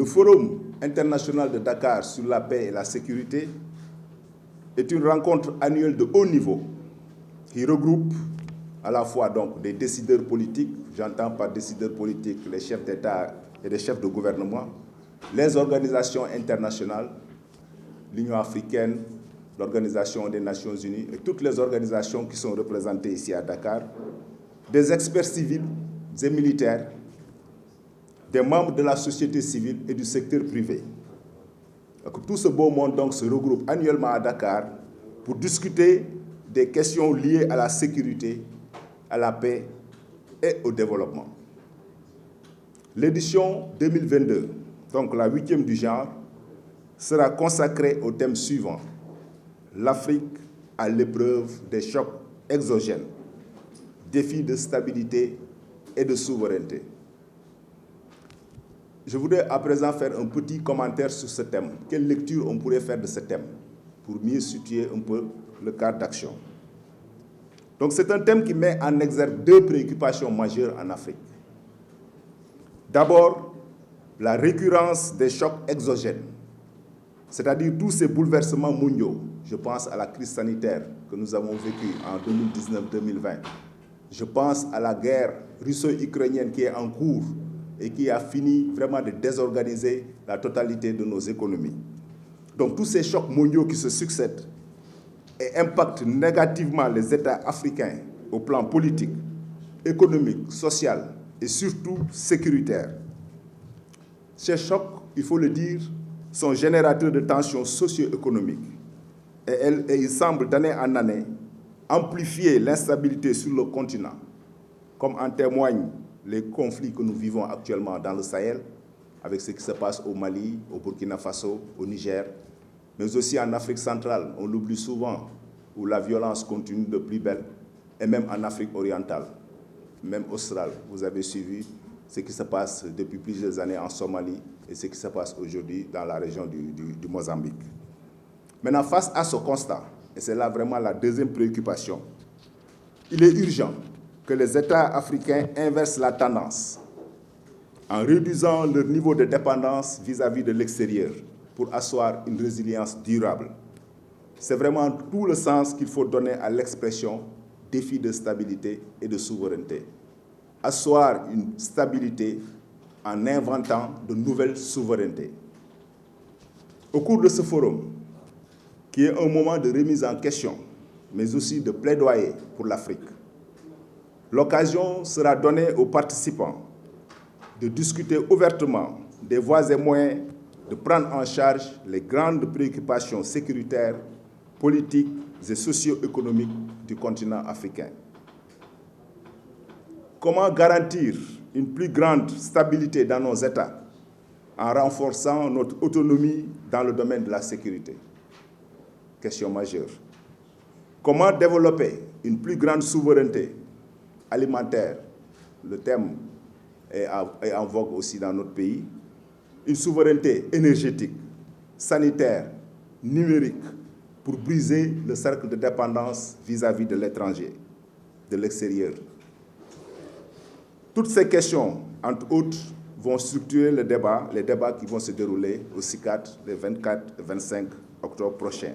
Le Forum international de Dakar sur la paix et la sécurité est une rencontre annuelle de haut niveau qui regroupe à la fois donc des décideurs politiques, j'entends par décideurs politiques les chefs d'État et les chefs de gouvernement, les organisations internationales, l'Union africaine, l'Organisation des Nations Unies et toutes les organisations qui sont représentées ici à Dakar, des experts civils et militaires, des membres de la société civile et du secteur privé. Donc, tout ce beau monde donc, se regroupe annuellement à Dakar pour discuter des questions liées à la sécurité, à la paix et au développement. L'édition 2022, donc la 8e du genre, sera consacrée au thème suivant: l'Afrique à l'épreuve des chocs exogènes, défis de stabilité et de souveraineté. Je voudrais à présent faire un petit commentaire sur ce thème. Quelle lecture on pourrait faire de ce thème pour mieux situer un peu le cadre d'action? Donc c'est un thème qui met en exergue deux préoccupations majeures en Afrique. D'abord, la récurrence des chocs exogènes, c'est-à-dire tous ces bouleversements mondiaux. Je pense à la crise sanitaire que nous avons vécue en 2019-2020. Je pense à la guerre russo-ukrainienne qui est en cours et qui a fini vraiment de désorganiser la totalité de nos économies. Donc tous ces chocs mondiaux qui se succèdent et impactent négativement les États africains au plan politique, économique, social et surtout sécuritaire. Ces chocs, il faut le dire, sont générateurs de tensions socio-économiques et ils semblent d'année en année amplifier l'instabilité sur le continent, comme en témoignent les conflits que nous vivons actuellement dans le Sahel, avec ce qui se passe au Mali, au Burkina Faso, au Niger, mais aussi en Afrique centrale, on l'oublie souvent, où la violence continue de plus belle, et même en Afrique orientale, même australe. Vous avez suivi ce qui se passe depuis plusieurs années en Somalie et ce qui se passe aujourd'hui dans la région du Mozambique. Maintenant, face à ce constat, et c'est là vraiment la deuxième préoccupation, il est urgent que les États africains inversent la tendance en réduisant leur niveau de dépendance vis-à-vis de l'extérieur pour asseoir une résilience durable. C'est vraiment tout le sens qu'il faut donner à l'expression défi de stabilité et de souveraineté. Asseoir une stabilité en inventant de nouvelles souverainetés. Au cours de ce forum, qui est un moment de remise en question, mais aussi de plaidoyer pour l'Afrique, l'occasion sera donnée aux participants de discuter ouvertement des voies et moyens de prendre en charge les grandes préoccupations sécuritaires, politiques et socio-économiques du continent africain. Comment garantir une plus grande stabilité dans nos États en renforçant notre autonomie dans le domaine de la sécurité? Question majeure. Comment développer une plus grande souveraineté alimentaire? Le thème est en vogue aussi dans notre pays. Une souveraineté énergétique, sanitaire, numérique, pour briser le cercle de dépendance vis-à-vis de l'étranger, de l'extérieur. Toutes ces questions, entre autres, vont structurer les débats qui vont se dérouler au CICAD les 24 et 25 octobre prochains.